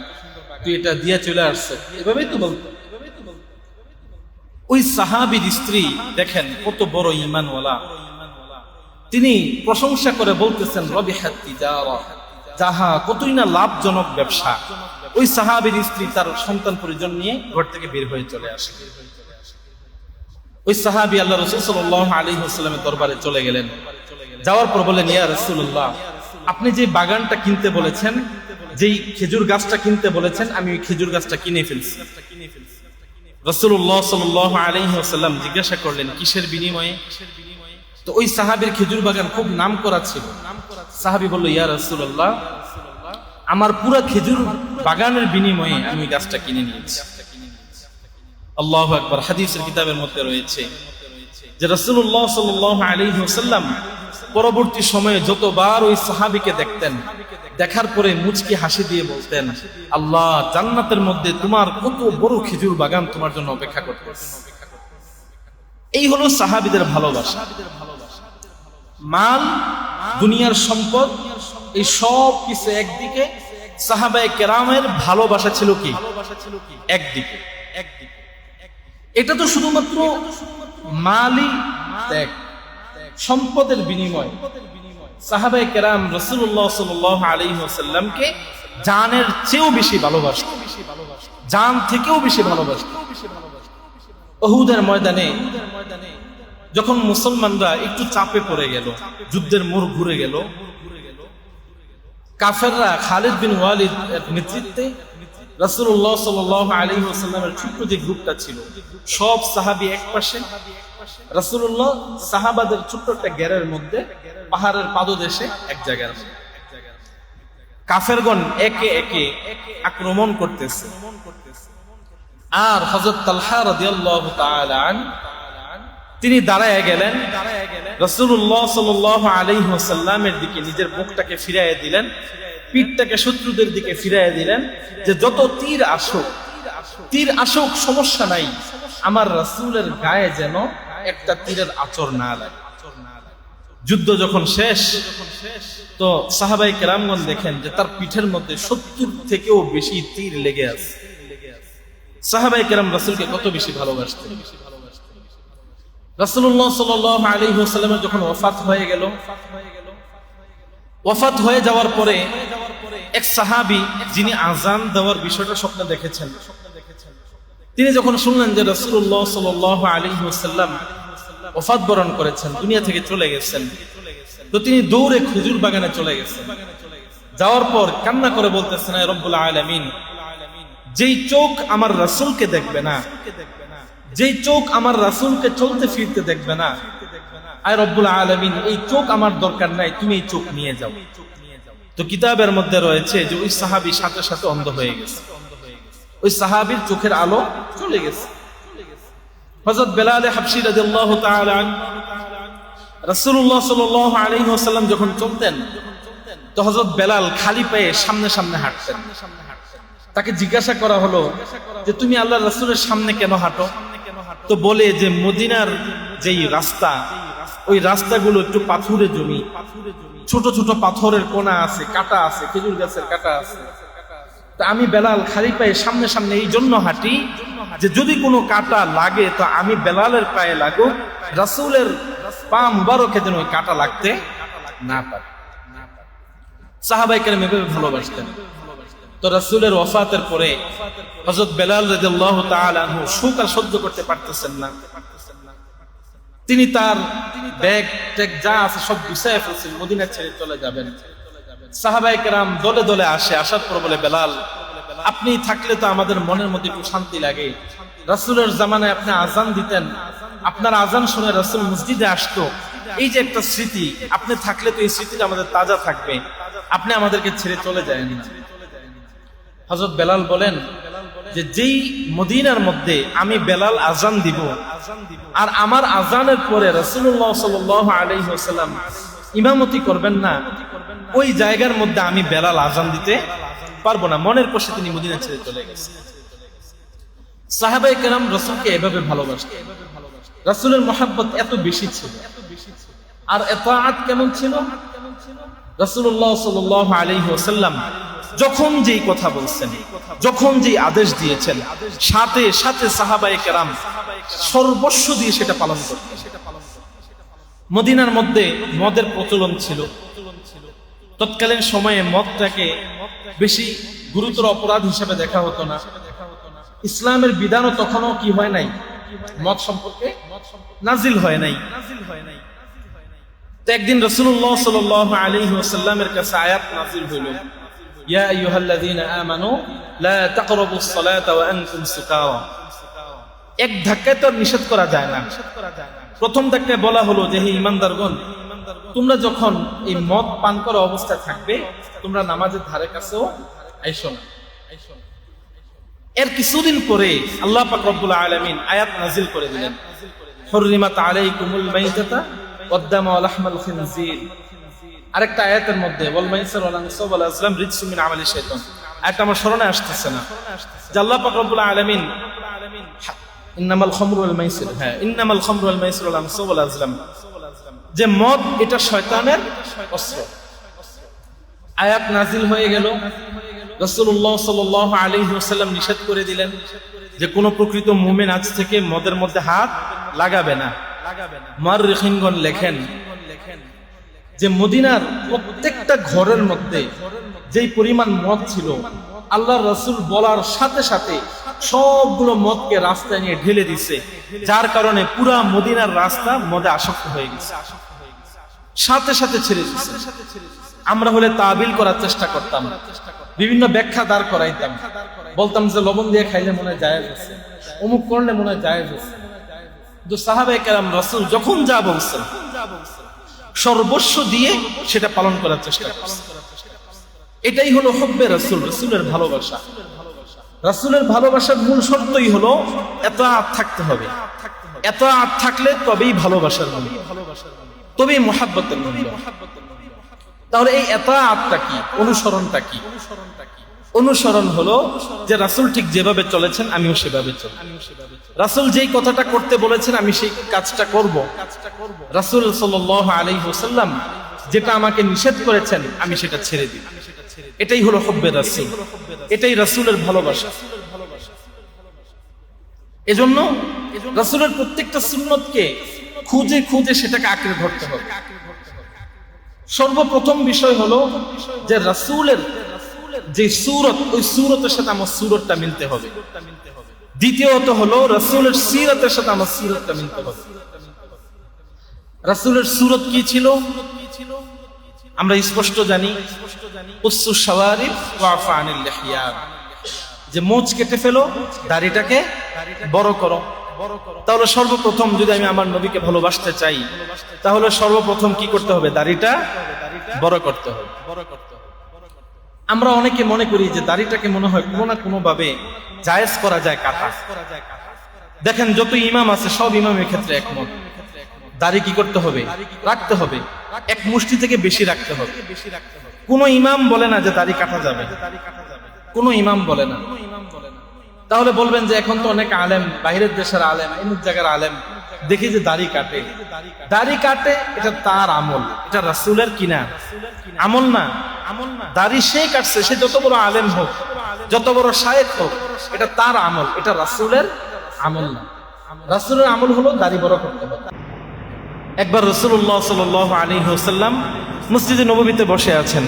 তুই এটা দিয়ে চলে আসছে, এভাবেই তো বলতো। ওই সাহাবীর স্ত্রী দেখেন কত বড় ঈমানওয়ালা, তিনি প্রশংসা করে বলতেছেন রবিহাত তিজারা, যাহা কতই না লাভজনক ব্যবসা। ওই সাহাবীর স্ত্রী তার সন্তান পরিজন নিয়ে ঘর থেকে বের হয়ে চলে আসে। ওই সাহাবী আল্লাহ রাসূল সাল্লাল্লাহু আলাইহি ওয়াসাল্লামের দরবারে চলে গেলেন। যাওয়ার পর বললেন, ইয়া রাসূলুল্লাহ, আপনি যে বাগানটা কিনতে বলেছেন, যেই খেজুর গাছটা কিনতে বলেছেন, আমি ওই খেজুর গাছটা কিনে ফেলছি। রাসূলুল্লাহ সাল্লাল্লাহু আলাইহি ওয়াসাল্লাম জিজ্ঞাসা করলেন কিসের বিনিময়ে? তো ওই সাহাবীর খেজুর বাগান খুব নামকরা ছিল। সাহাবী বলল, ইয়া রাসূলুল্লাহ, আমার পুরো খেজুর বাগানের বিনিময়ে আমি গাছটা কিনে নিয়েছি। আল্লাহু আকবার। হাদিসের কিতাবের মধ্যে রয়েছে যে রাসূলুল্লাহ সাল্লাল্লাহু আলাইহি ওয়াসাল্লাম পরবর্তী সময়ে যতবার ওই সাহাবীকে দেখতেন, দেখার পরে মুচকি হাসি দিয়ে বলতেন, আল্লাহ জান্নাতের মধ্যে তোমার কত বড় খেজুর বাগান তোমার জন্য অপেক্ষা করতেছে। এই হলো সাহাবীদের ভালোবাসা। মাল, দুনিয়ার সম্পদ, এই সব কিছু একদিকে, সাহাবায়ে কেরামের ভালোবাসা ছিল কি একদিকে। এটা তো শুধুমাত্র মালি ত্যাগ, সম্পদের বিনিময়। সাহাবায়ে কেরাম রাসূলুল্লাহ সাল্লাল্লাহু আলাইহি ওয়াসাল্লামকে জানের চেয়েও বেশি ভালোবাসতেন, জান থেকেও বেশি ভালোবাসতেন। উহুদের ময়দানে যখন মুসলমানরা একটু চাপে পড়ে গেল, যুদ্ধের মোড় ঘুরে গেল, কাফেররা খালিদ বিন ওয়ালিদ এর নেতৃত্বে রাসূলুল্লাহ সাল্লাল্লাহু আলাইহি ওয়াসাল্লামের ছোট্ট যে গ্রুপটা ছিল, সব সাহাবী এক পাশে, রাসূলুল্লাহ সাহাবাদের ছোট্ট একটা গ্যারের মধ্যে পাহাড়ের পাদদেশে এক জায়গার মধ্যে। কাফেরগণ একে একে আক্রমণ করতেছে, আর হযরত তালহা রাদিয়াল্লাহু তাআলা আনহু তিনি দাঁড়ায় গেলেন, রাসূলুল্লাহ সাল্লাল্লাহু আলাইহি ওয়াসাল্লামের দিকে নিজের মুখটাকে ফিরাইয়ে দিলেন, পিঠটাকে শত্রুদের দিকে ফিরাইয়ে দিলেন, যে যত তীর আসুক সমস্যা নাই, আমার রাসূলের গায়ে যেন একটা তীরের আঁচড় না লাগে। যুদ্ধ যখন শেষ, তো সাহাবায়ে কেরামগণ দেখেন যে তার পিঠের মধ্যে 70 থেকেও বেশি তীর লেগে আছে। সাহাবায়ে কেরাম রাসূলকে কত বেশি ভালোবাসতেন। রাসূলুল্লাহ সাল্লাল্লাহু আলাইহি ওয়াসাল্লামের যখন ওয়াফাত হয়ে গেল, ওয়াফাত হয়ে যাওয়ার পরে এক সাহাবী, যিনি আযান দেওয়ার বিষয়টা স্বপ্নে দেখেছেন, তিনি যখন শুনলেন যে রাসূলুল্লাহ সাল্লাল্লাহু আলাইহি ওয়াসাল্লাম ওয়াফাত বরণ করেছেন, দুনিয়া থেকে চলে গেছেন, তো তিনি দৌড়ে খেজুর বাগানে চলে গেছেন। যাওয়ার পর কান্না করে বলতেছেন, হে রব্বুল আলামিন, যেই চোখ আমার রাসূলকে দেখবে না, যেই চোখ আমার রাসূলকে চলতে ফিরতে দেখবে না, আয় রব্বুল আলামিন, এই চোখ আমার দরকার নাই, তুমি এই চোখ নিয়ে যাও। তো কিতাবের মধ্যে রয়েছে যে ওই সাহাবী সাথে সাথে অন্ধ হয়ে গেছে, ওই সাহাবীর চোখের আলো চলে গেছে। হযরত বেলাল হাবশী রাদিয়াল্লাহু তাআলা আনহু রাসূলুল্লাহ সাল্লাল্লাহু আলাইহি ওয়াসাল্লাম যখন চলতেন, তো হযরত বেলাল খালি পায়ে সামনে সামনে হাঁটতেন। তাকে জিজ্ঞাসা করা হলো যে তুমি আল্লাহর রাসূলের সামনে কেন হাঁটো? তো বলে যে মদিনার যেই রাস্তা, ওই রাস্তাগুলো একটু পাথুরে জমি, ছোট ছোট পাথরের কোনা আছে, কাঁটা আছে, খেজুর গাছের কাঁটা আছে। তা আমি বেলাল খালি পায়ে সামনে সামনে এই জন্য হাঁটি যে যদি কোনো কাঁটা লাগে তো আমি বেলালের পায়ে লাগুক, রাসূলের পা মুবারকে যেন ওই কাঁটা লাগতে না পারে। সাহাবায়ে কেরাম এভাবে ভালোবাসতেন। তো রাসূলের ওয়াফাতের পরে হযরত বেলাল রাদিয়াল্লাহু তাআলা আনহু শোক আর সহ্য করতে পারতেছেন না। তিনি তার ব্যাগ ট্যাগ যা আছে সব গুছিয়ে ফেলছেন, মদিনা ছেড়ে চলে যাবেন। সাহাবায়ে কেরাম দলে দলে আসে, আসার পর বলে, বেলাল, আপনি থাকলে তো আমাদের মনের মধ্যে একটু শান্তি লাগে। রাসূলের জামানায় আপনি আযান দিতেন, আপনার আযান শুনে রাসূল মসজিদে আসতো, এই যে একটা স্মৃতি, আপনি থাকলে তো এই স্মৃতিটা আমাদের তাজা থাকবে, আপনি আমাদেরকে ছেড়ে চলে যাবেন না। হযরত বেলাল বলেন যে যেই মদিনার মধ্যে আমি বেলাল আযান দিব, আর আমার আযানের পরে রাসূলুল্লাহ সাল্লাল্লাহু আলাইহি ওয়াসাল্লাম ইমামতি করবেন না, ওই জায়গার মধ্যে আমি বেলাল আযান দিতে পারবো না। মনের কষ্টে তিনি মদিনা ছেড়ে চলে গেছেন। সাহাবায়ে কেরাম রাসূলকে এভাবে ভালোবাসতেন। রাসূলের মহব্বত এত বেশি ছিল, আর ইতাআত কেমন ছিল? রাসূলুল্লাহ সাল্লাল্লাহু আলাইহি ওয়াসাল্লাম যখন যেই কথা বলছেন, যখন যেই আদেশ দিয়েছেন, সাথে সাথে সাহাবায়ে কেরাম সর্বস্ব দিয়ে সেটা পালন করতেন। মদিনার মধ্যে মদের প্রচলন ছিল। তৎকালীন সময়ে মদটাকে বেশি গুরুতর অপরাধ হিসেবে দেখা হতো না। ইসলামের বিধানও তখনও কি হয় নাই, মদ সম্পর্কে নাজিল হয় নাই। তো একদিন রাসূলুল্লাহ সাল্লাল্লাহু আলাইহি ওয়াসাল্লামের কাছে আয়াত নাজিল হইল, ইয়া আইয়ুহাল্লাযীনা আমানু লা তাকরাবুস সালাতা ওয়া আনতুম সুকারা। এক ধাক্কায় তো নিষেধ করা যায় না। প্রথম ধাক্কায় বলা হলো যে হে ঈমানদারগণ, তোমরা যখন এই মদ পান করা অবস্থায় থাকবে, তোমরা নামাজের ধারে কাছেও আইসো না। এর কিছুদিন পরে আল্লাহ পাক রব্বুল আলামিন আয়াত নাজিল করে দিলেন, হুররিমাত আলাইকুমুল মাইতাতা ওয়াদ-দামু ওয়া লাহমাল খিনজির। আরেকটা আয়াতের মধ্যে ওয়াল মাইসির ওয়াল আনসাব ওয়াল আজলাম রিজসুম মিন আমালি শাইতান। এটা আমার স্মরণে আসতেছে না যে আল্লাহ পাক রব্বুল আলামিন ইন্নামাল খামরু ওয়াল মাইসির, ইন্নামাল খামরু ওয়াল মাইসির ওয়াল আনসাব ওয়াল আজলাম, যে মদ এটা শয়তানের অস্ত্র। আয়াত নাজিল হয়ে গেল, রাসূলুল্লাহ সাল্লাল্লাহু আলাইহি ওয়াসাল্লাম নিষেধ করে দিলেন যে কোন প্রকৃত মুমিন আজ থেকে মদের মধ্যে হাত লাগাবে না। মুআররিখিনগণ লেখেন যে মদিনার প্রত্যেকটা ঘরের মধ্যে যেই পরিমাণ মদ ছিল, আল্লাহর রাসূল বলার সাথে সাথে সবগুলো মদকে রাস্তায় নিয়ে ঢেলে দিছে, যার কারণে পুরা মদিনার রাস্তা মদে আসক্ত হয়ে গেছে, সাথে সাথে ছেড়ে দিছে। আমরা হলে তাবিল করার চেষ্টা করতাম, বিভিন্ন ব্যাখ্যা দাঁড় করাইতাম, বলতাম যে লবণ দিয়ে খাইলে মনে হয় জায়েজ আছে, অমুক করলে মনে হয় জায়েজ আছে। কিন্তু সাহাবায়ে কেরাম রাসূল যখন যা বলছেন সর্বস্ব দিয়ে সেটা পালন করার চেষ্টা করছেন। এটাই হলো হুব্বে রাসূল, রাসূলের ভালোবাসা। রাসূলের ভালোবাসার মূল শর্তই হলো এতাআত থাকতে হবে। এতাআত থাকলে তবেই ভালোবাসার মূল্য, তবেই মুহাব্বতের মূল্য। তাহলে এই এতাআতটা কি, অনুসরণটা কি? অনুসরণ হলো যে রাসূল ঠিক যেভাবে চলেছেন আমিও সেভাবে চলব। রাসূল যেই কথাটা করতে বলেছেন আমি সেই কাজটা করব। রাসূল সাল্লাল্লাহু আলাইহি ওয়াসাল্লাম যেটা আমাকে নিষেধ করেছেন আমি সেটা ছেড়ে দিই। এটাই হলো হুব্বে রাসূল, এটাই রাসূলের ভালোবাসা। এজন্য রাসূলের প্রত্যেকটা সুন্নতকে খুঁজে খুঁজে সেটাকে আঁকড়ে ধরতে হবে। সর্বপ্রথম বিষয় হলো যে রাসূলের যে সূরত, ওই সূরতের সাথে আমার সূরতটা মিলতে হবে। দ্বিতীয়ত হলো রাসূলের সিরাতের সাথে আমার সিরাতটা মিলতে হবে। রাসূলের সূরত কি ছিল আমরা স্পষ্ট জানি, উসসুস শাওয়ারিব ওয়া আফা আনিল লিহিয়া, যে মোচ কেটে ফেলো, দাড়িটাকে বড় করো। তাহলে সর্বপ্রথম যদি আমি আমার নবীকে ভালোবাসতে চাই তাহলে সর্বপ্রথম কি করতে হবে? দাড়িটা বড় করতে হবে। আমরা অনেকে মনে করি যে দাড়িটাকে মনে হয় কোনো না কোনো ভাবে জায়েজ করা যায় কাটা। দেখেন যত ইমাম আছে সব ইমামের ক্ষেত্রে একমত, দাড়ি কি করতে হবে? রাখতে হবে, এক মুষ্টি থেকে বেশি রাখতে হবে। কোন ইমাম বলে না যে দাড়ি কাটা যাবে, কোন ইমাম বলে না। তাহলে বলবেন যে এখন তো অনেক আলেম, বাইরের দেশের আলেম, অনেক জায়গার আলেম দেখি যে দাড়ি কাটে। দাড়ি কাটে এটা তার আমল, এটা রাসূলের কিনা আমল না। দাড়ি সে কাটছে, সে যত বড় আলেম হোক, যত বড় শায়েখ হোক, এটা তার আমল, এটা রাসূলের আমল না। রাসূলের আমল হলো দাড়ি বড় করতে হবে। একবার রাসূলুল্লাহ সাল্লাল্লাহু আলাইহি ওয়াসাল্লাম মসজিদে নববীতে বসে আছেন,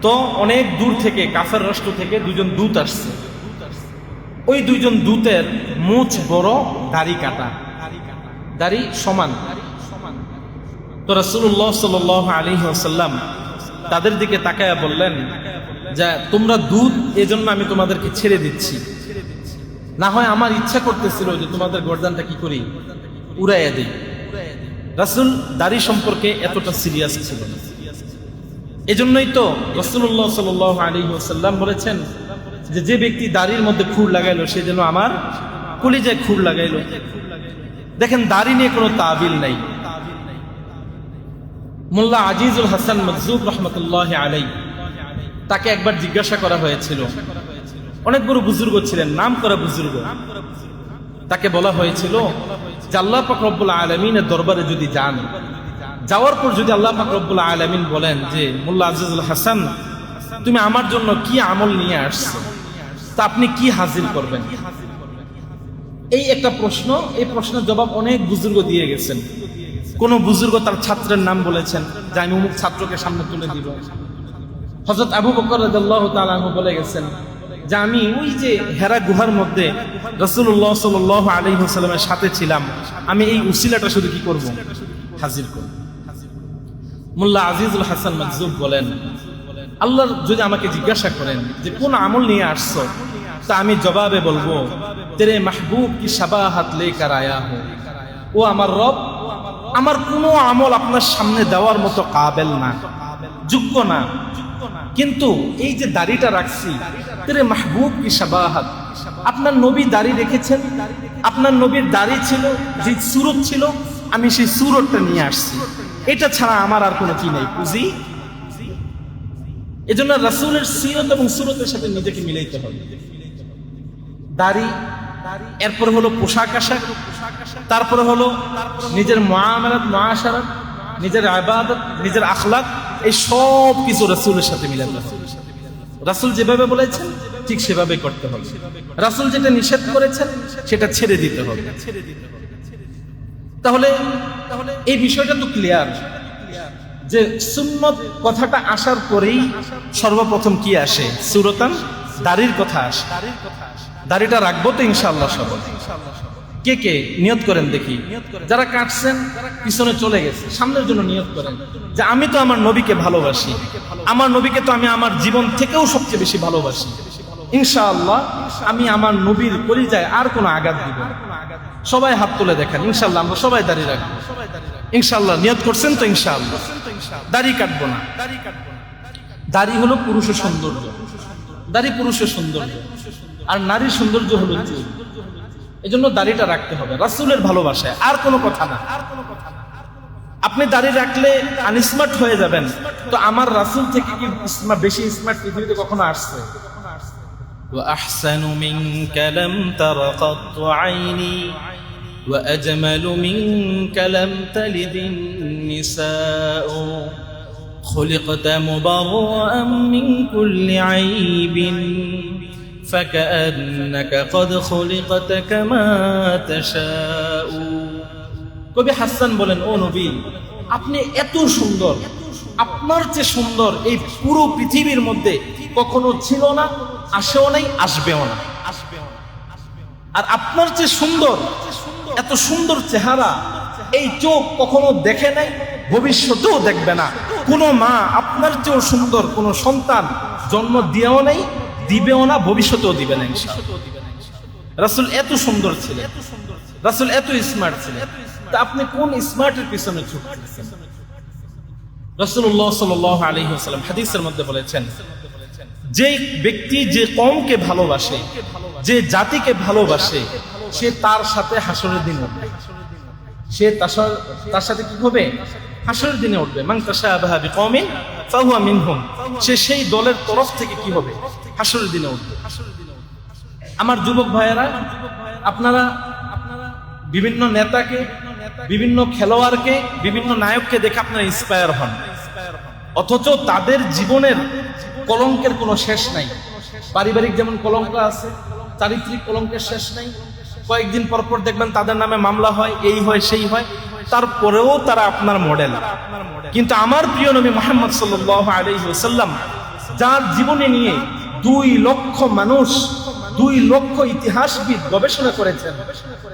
তো অনেক দূর থেকে কাফের রাষ্ট্র থেকে দুজন দূত আসছে। ওই দুইজন দূতের মুখ বড়, দাড়ি কাটা, দাড়ি সমান। তো রাসূলুল্লাহ সাল্লাল্লাহু আলাইহি ওয়াসাল্লাম তাদের দিকে তাকায়া বললেন যে তোমরা দূত, এজন্য আমি তোমাদেরকে ছেড়ে দিচ্ছি, না হয় আমার ইচ্ছা করতেছিল যে তোমাদের গর্দানটা কি করি, উড়াইয়া দিই। রাসূল দাড়ি সম্পর্কে এতটা সিরিয়াস ছিলেন। এজন্যই তো রাসূলুল্লাহ সাল্লাল্লাহু আলাইহি ওয়াসাল্লাম বলেছেন যে যে ব্যক্তি দাড়ির মধ্যে খুর লাগাইলো সে যেন আমার কলিজায় খুর লাগাইলো। দেখেন দাড়ি নিয়ে কোনো তাবিল নাই। মোল্লা আজিজুল হাসান মজজুব রাহমাতুল্লাহি আলাইহি, তাকে একবার জিজ্ঞাসা করা হয়েছিল, অনেক বড় বুজুর্গ ছিলেন, নাম করা বুজুর্গ। তাকে বলা হয়েছিল যে আল্লাহ পাক রব্বুল আলামিনের দরবারে যদি যান, যাওয়ার পর যদি আল্লাহ পাক রব্বুল আলামিন বলেন যে মোল্লা আজিজুল হাসান তুমি আমার জন্য কি আমল নিয়ে আসছো, তা আপনি কি হাজির করবেন? এই একটা প্রশ্ন, এই প্রশ্নের জবাব অনেক বুজুর্গ দিয়ে গেছেন। কোন বুজুর্গ তার ছাত্রের নাম বলেছেন যে আমি অমুক ছাত্রকে সামনে তুলে দিব। হযরত আবু বকর রাদিয়াল্লাহু তাআলা আনহু বলে গেছেন যে আমি ওই যে হেরা গুহার মধ্যে রাসূলুল্লাহ সাল্লাল্লাহু আলাইহি ওয়াসাল্লামের সাথে ছিলাম, আমি এই উসিলাটা শুধু কি করব? হাজির করব। মোল্লা আজিজুল হাসান মজজুব বলেন, আল্লাহ যদি আমাকে জিজ্ঞাসা করেন যে কোন আমল নিয়ে আসছো, তা আমি জবাবে বলবো তেরে মাহবুব কি শাবাহাত লেকার আয়া হো, ও আমার রব, আমার কোনো আমল আপনার সামনে দেওয়ার মতো কাবেল না, যোগ্য না। কিন্তু এই যে দাড়িটা রাখছি, তেরে মাহবুব কি শাবাহাত, আপনার নবী দাড়ি রেখেছেন, আপনার নবীর দাড়ি ছিল, যে সুরত ছিল, আমি সেই সুরতটা নিয়ে আসছি। এটা ছাড়া আমার আর কোনো কি নেই পুঁজি। এজন্য রাসূলের সিরত এবং সুরতের সাথে নিজেকে মিলাইতে হবে। দাড়ি, এরপর হলো পোশাক আশাক, তারপরে হলো নিজের মুআমালাত মুআশারাত, নিজের ইবাদত, নিজের আখলাক, এই সব কিছু রাসূলের সাথে মিলাতে হবে। রাসূল যেভাবে বলেছেন ঠিক সেভাবে করতে হবে। রাসূল যেটা নিষেধ করেছেন সেটা ছেড়ে দিতে হবে। তাহলে এই বিষয়টা তো ক্লিয়ার যে সুন্নত কথাটা আসার পরেই সর্বপ্রথম কি আসে? সুরতান, দাড়ির কথা আসে। দাড়িটা রাখবো তো ইনশাআল্লাহ সবাই। কে কে নিয়ত করেন দেখি। যারা কাটছেন পিছনে চলে গেছে, সামনের জন্য নিয়ত করেন যে আমি তো আমার নবীকে ভালোবাসি, আমার নবীকে তো আমি আমার জীবন থেকেও সবচেয়ে বেশি ভালোবাসি। ইনশাআল্লাহ আমি আমার নবীর কলিজায় আর কোনো আঘাত দিব না। সবাই হাত তুলে দেখেন, ইনশাআল্লাহ আমরা সবাই দাড়ি রাখবো। ইনশাআল্লাহ নিয়ত করছেন তো? ইনশাআল্লাহ দাড়ি কাটবো না। দাড়ি হলো পুরুষের সৌন্দর্য, দাড়ি পুরুষের সৌন্দর্য, আর নারীর সৌন্দর্য হলো চুল। এজন্য দাড়িটা রাখতে হবে রাসূলের ভালোবাসায়, আর কোনো কথা না। আপনি দাড়ি রাখলে আনস্মার্ট হয়ে যাবেন, তো আমার রাসূল থেকে কি বেশি স্মার্ট পৃথিবীতে কখনো আসছে? وأحسن منك لم تر قط عيني وأجمل منك لم تلد النساء خلقت مبرأ من كل عيب فكأنك قد خلقت كما تشاء। কবি হাসান বলেন, ও নবী আপনি এত সুন্দর, আপনার চেয়ে সুন্দর এই পুরো পৃথিবীর মধ্যে কখনো ছিল না, আসেও নাই, আসবেও না। আর আপনার চেয়ে সুন্দর, এত সুন্দর চেহারা এই চোখ কখনো দেখে নাই, ভবিষ্যতেও দেখবে না। কোনো মা আপনার চেয়েও সুন্দর কোনো সন্তান জন্ম দিয়েও নাই, দিবেও না, ভবিষ্যতেও দিবে না ইনশাআল্লাহ। রাসূল এত সুন্দর ছিলেন, রাসূল এত স্মার্ট ছিলেন, তা আপনি কোন স্মার্টের পিছনে ছুটছেন? রাসূলুল্লাহ সাল্লাল্লাহু আলাইহি ওয়াসাল্লাম হাদিসের মধ্যে বলেছেন, যে ব্যক্তি যে কওমকে ভালোবাসে, যে জাতিকে ভালোবাসে, সে তার সাথে হাসরের দিনে উঠবে। সে তার সাথে কি হবে? হাসরের দিনে উঠবে। মান তাশাবাহা বিকওমিন ফাহুয়া মিনহুম, সে সেই দলের তরফ থেকে কি হবে? হাসরের দিনে উঠবে। আমার যুবক ভাইয়েরা, আপনারা বিভিন্ন নেতাকে, বিভিন্ন খেলোয়াড়কে, বিভিন্ন নায়ককে দেখে আপনারা ইন্সপায়ার হন, অথচ তাদের জীবনের কলঙ্কের কোনো শেষ নাই। পারিবারিক যেমন কলঙ্ক আছে, চারিত্রিক কলঙ্কের শেষ নাই। কয়েকদিন পর পর দেখবেন তাদের নামে মামলা হয়, এই হয় সেই হয়, তারপরেও তারা আপনার মডেল। কিন্তু আমার প্রিয় নবী মুহাম্মদ সাল্লাল্লাহু আলাইহি ওয়াসাল্লাম, যার জীবনে নিয়ে 2 লক্ষ মানুষ, 2 লক্ষ ইতিহাসবিদ গবেষণা করেছেন,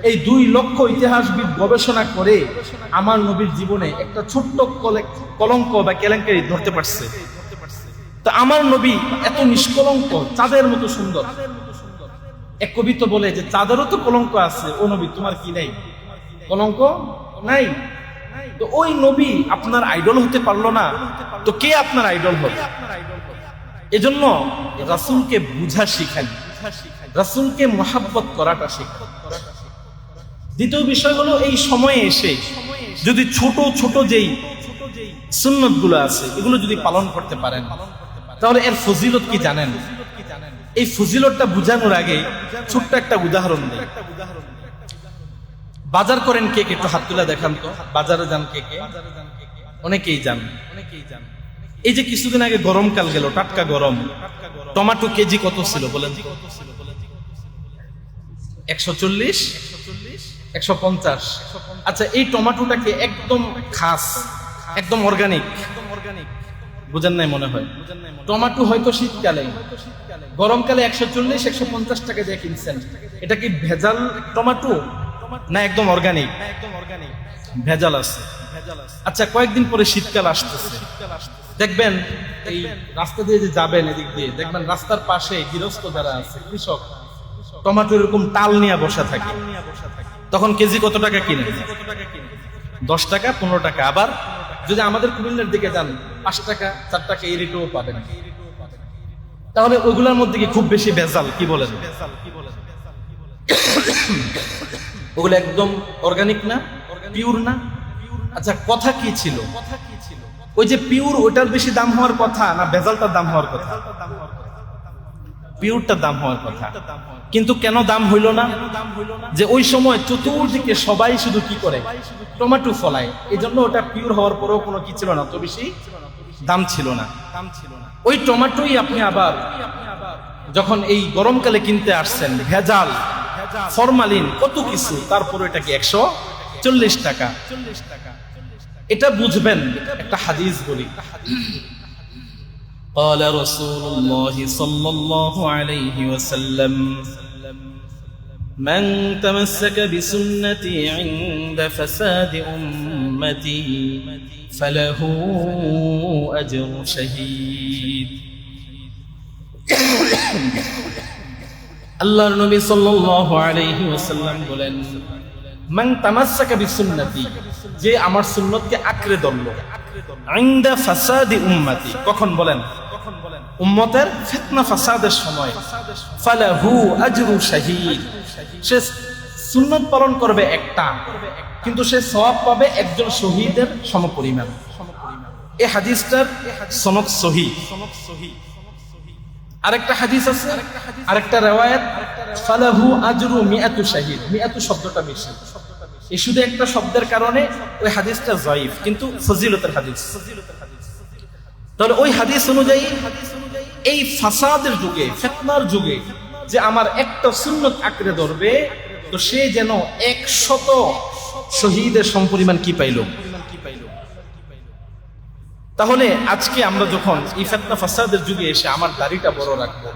এই 2 লক্ষ ইতিহাসবিদ গবেষণা করে আমার নবীর জীবনে একটা ছোট্ট কলঙ্ক বা কেলেঙ্কারি ধরতে পারছে। তো আমার নবী এত নিষ্কলঙ্ক, চাঁদের মতো সুন্দর। এক কবি তো বলে যে চাঁদেরও তো কলঙ্ক আছে, ও নবী তোমার কি নাই? কলঙ্ক নাই। তো ওই নবী আপনার আইডল হতে পারলো না, তো কে আপনার আইডল হবে? এজন্য রাসূলকে বুঝা শিখেন, রাসূলকে মহাব্বত করাটা শিখেন। দ্বিতীয় বিষয় হলো, এই সময়ে এসে যদি ছোট ছোট যেই সুন্নত গুলো আছে এগুলো যদি পালন করতে পারেন, তাহলে এর ফজিলত কি জানেন? এই ফজিলতটা বুঝানোর আগে ছোট্ট একটা উদাহরণ দেই। বাজার করেন কে কে? একটু হাত তুলে দেখান তো। বাজারে যান কে কে? অনেকেই যান। এই যে কিছুদিন আগে গরমকাল গেল, টাটকা গরম, টমেটো কেজি কত ছিল বলেন? 140, 150। আচ্ছা, এই টমেটোটাকে একদম খাস, একদম অর্গানিক, বুঝেন নাই মনে হয়? টমেটো হয়তো শীতকালে, গরমকালে 140, 150 টাকা দিয়ে কিনছেন। এটা কি ভেজাল টমেটো না একদম অর্গানিক? ভেজাল আছে। আচ্ছা, কয়েকদিন পরে শীতকাল আসতেছে, দেখবেন এই রাস্তা দিয়ে যে যাবেন, এদিক দিয়ে দেখবেন রাস্তার পাশে গৃহস্থ যারা আছে, কৃষক, টমেটো এরকম টাল নিয়ে বসা থাকে। তখন কেজি কত টাকা কিনে? 10 টাকা, 15 টাকা, আবার যদি আমাদের কুমিল্লার দিকে যান 5 টাকা 4 টাকা এই রেটেও পাবেন। তাহলে ওইগুলোর মধ্যে কি খুব বেশি ভেজাল? কি বলেন? ওগুলো একদম অর্গানিক না, পিওর না? আচ্ছা, কথা কি ছিল? ওই যে পিওর, ওটার বেশি দাম হওয়ার কথা না ভেজালটার দাম হওয়ার কথা? পিওরটার দাম হওয়ার কথা। কিন্তু কেন দাম হইল না? যে ওই সময় চতুর্দিকে সবাই শুধু কি করে, টমেটো ফলায়, এই জন্য ওটা পিওর হওয়ার পরেও কোনো কি ছিল না, তো বেশি দাম ছিল না। ওই টমেটোই আপনি আবার যখন এই গরমকালে কিনতে আসছেন, ভেজাল, ফরমালিন, কত কিছু, তারপর এটা কি 140 টাকা। এটা বুঝবেন। একটা হাদিস বলি, قال رسول الله صلى الله عليه وسلم من تمسك بسنتي عند فساد أمتي فله أجر شهيد আল্লাহর নবী সাল্লাল্লাহু আলাইহি ওয়াসাল্লাম বলেন, মান তামাসসাকা বিসুন্নতি, যে আমার সুন্নতকে আঁকড়ে ধরলো, ইনদা ফাসাদি উম্মতি, কখন বলেন? উম্মতের ফিতনা ফাসাদের সময়, ফালাহু আজরু শাহীদ, সে সুন্নত পালন করবে একটা, কিন্তু সে সওয়াব পাবে একজন শহীদের সমপরিমাণ। এই হাদিসটার সনদ সহিহ। আরেকটা হাদিস আছে, আরেকটা riwayat, ফালাহু আজরু মিআতু শাহীদ। মিআতু শব্দটা বেশি, এই শুধু একটা শব্দের কারণে ওই হাদিসটা যায়িফ, কিন্তু ফজিলতের হাদিস। তাহলে ওই হাদিস অনুযায়ী এই ফাসাদের যুগে, ফিতনার যুগে, যে আমার একটা সুন্নত আঁকড়ে ধরবে, তো সে যেন 100 শহীদের সমপরিমাণ কি পাইল। তাহলে আজকে আমরা যখন এই ফিতনা ফাসাদের যুগে এসে আমার দাড়িটা বড় রাখবো,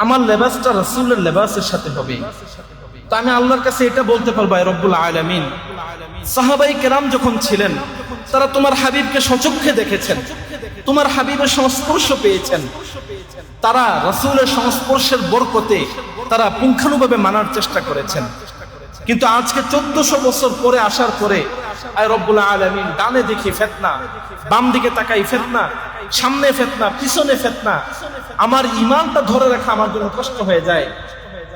আমার লেবাসটা রাসূলের লেবাসের সাথে হবে, তো আমি আল্লাহর কাছে এটা বলতে পারবো, আয় রব্বুল আলামিন, সাহাবাই কেরাম যখন ছিলেন, তারা তোমার হাবিবকে সচক্ষে দেখেছেন, তোমার হাবিবের সংস্পর্শ পেয়েছেন, তারা রাসূলের সংস্পর্শের বরকতে তারা পুঙ্খানুভাবে মানার চেষ্টা করেছেন। কিন্তু আজকে 1400 বছর পরে আসার পরে, আয় রব্বুল আলামিন, ডানে দেখি ফিতনা, বাম দিকে তাকাই ফিতনা, সামনে ফিতনা, পিছনে ফিতনা, আমার ঈমানটা ধরে রাখা আমার জন্য কষ্ট হয়ে যায়।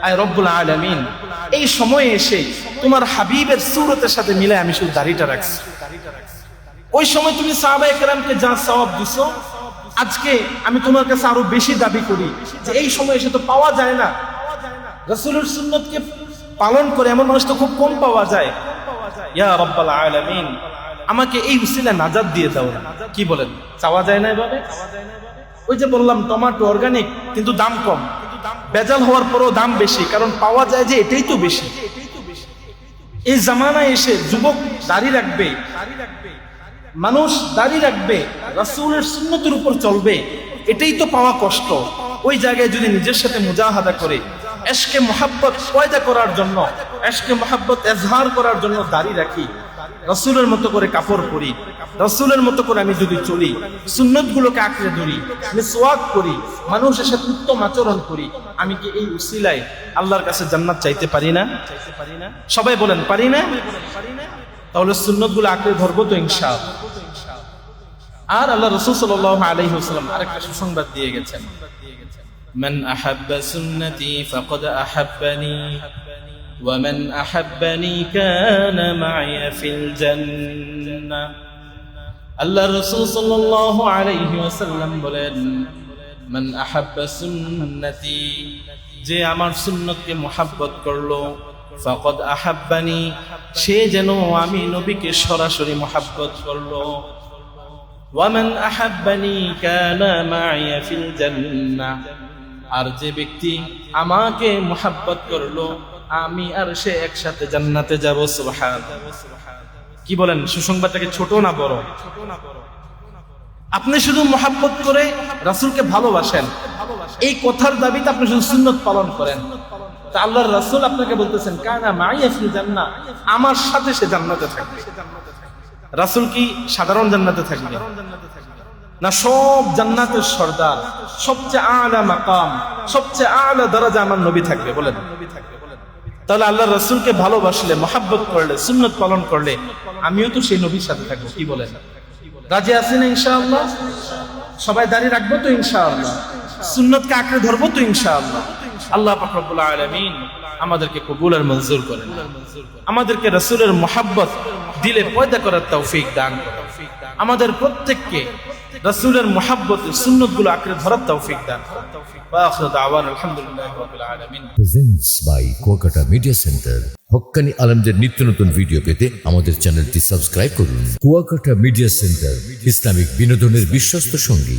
আয় রব্বুল আলামিন, এই সময়ে এসে তোমার হাবিবের সূরতের সাথে মিলে আমি শুধু দাড়িটা রাখছি। ওই সময় তুমি সাহাবায়ে কেরামকে যা সওয়াব দিছো, আজকে আমি তোমার কাছে আরো বেশি দাবি করি যে এই সময় এসে তো পাওয়া যায় না, রাসূলের সুন্নতকে পালন করে এমন মানুষ তো খুব কম পাওয়া যায়। ইয়া রাব্বাল আলামিন, আমাকে এই উসিলা নাজাত দিয়ে দাও না। কি বলেন? চাওয়া যায় না এভাবে? ওই যে বললাম, টমেটো অর্গানিক, কিন্তু দাম কম, ভেজাল হওয়ার পরও দাম বেশি, কারণ পাওয়া যায় যে এটাই তো বেশি। এই জামানায় এসে যুবক দাড়ি রাখবে, মানুষ দাড়ি রাখবে, রাসূলের সুন্নতের উপর চলবে, এটাই তো পাওয়া কষ্ট। ওই জায়গায় যদি নিজের সাথে মুজাহাদা করে ইশকে মুহাব্বত পয়দা করার জন্য, ইশকে মুহাব্বত ইজহার করার জন্য দাড়ি রাখি, রাসূলের মতো করে কাপড় পরি, রাসূলের মতো করে আমি যদি চলি, সুন্নতগুলোকে আঁকড়ে ধরি, মিসওয়াক করি, মানুষের সাথে উত্তম আচরণ করি, আমি কি এই উসিলায় আল্লাহর কাছে জান্নাত চাইতে পারি না? সবাই বলেন, পারি না? তাহলে সুন্নতগুলো আঁকড়ে ধরবো তো ইনশাআল্লাহ। আর আল্লাহ রাসূল সাল্লাল্লাহু আলাইহি ওয়াসাল্লাম আরেকটা সুসংবাদ দিয়ে গেছেন, من أحب سنتي فقد أحبني ومن أحبني كان معي في الجنة আল্লাহ রাসূল সাল্লাল্লাহু আলাইহি ওয়াসাল্লাম বলেন, মান আহাব্বা সুন্নতি, যে আমার সুন্নতকে মুহাব্বত করলো, ফাকাদ আহাব্বানি, সে যেন আমি নবীকে সরাসরি মুহাব্বত করলো, ওয়া মান আহাব্বানি কানা মা'ইয়া ফিল জান্নাহ, আর যে ব্যক্তি আমাকে মুহাব্বত করলো, আমি আর সে একসাথে জান্নাতে যাব। সুবহানাল্লাহ। কি বলেন? সুসংবাদটাকে ছোট না বড়? আপনি শুধু মুহাব্বত করে রাসূলকে ভালোবাসেন, এই কথার দাবিতে আপনি শুধু সুন্নত পালন করেন, তা আল্লাহর রাসূল আপনাকে বলতেছেন, কানা মা'ইয়া ফিল জান্নাহ, আমার সাথে সে জান্নাতে থাকবে। রাসূল কি সাধারণ জান্নাতে থাকবে না? সব জান্নাতের সর্দার, সবচেয়ে আলা মাকাম, সবচেয়ে আলা দরজা আমার নবী থাকবে। বলেন, তাহলে আল্লাহর রাসূলকে ভালোবাসলে, মুহাব্বত করলে, সুন্নত পালন করলে, আমিও তো সেই নবীর সাথে থাকবো। কি বলেন? রাজি আছেন ইনশাআল্লাহ? সবাই দাঁড়িয়ে রাখবো তো ইনশাআল্লাহ? সুন্নতকে আঁকড়ে ধরবো তো ইনশাআল্লাহ? আল্লাহ পাক রব্বুল আলামিন আমাদেরকে কবুল আর মঞ্জুর করেন, আমাদেরকে রাসূলের মুহাব্বত দিলে পয়দা করার তৌফিক দান করেন, আমাদের প্রত্যেককে রাসূলের মুহাব্বতে সুন্নতগুলো আঁকড়ে ধরার তৌফিক দান করেন। ওয়া আখিরু দাওয়ানা আলহামদুলিল্লাহি রাব্বিল আলামিন। Presents by Kuakata media centre. হক্কানি আলেমদের নিত্য নতুন ভিডিও পেতে আমাদের চ্যানেলটি সাবস্ক্রাইব করুন। কুয়াকাটা মিডিয়া সেন্টার, ইসলামিক বিনোদনের বিশ্বস্ত সঙ্গী।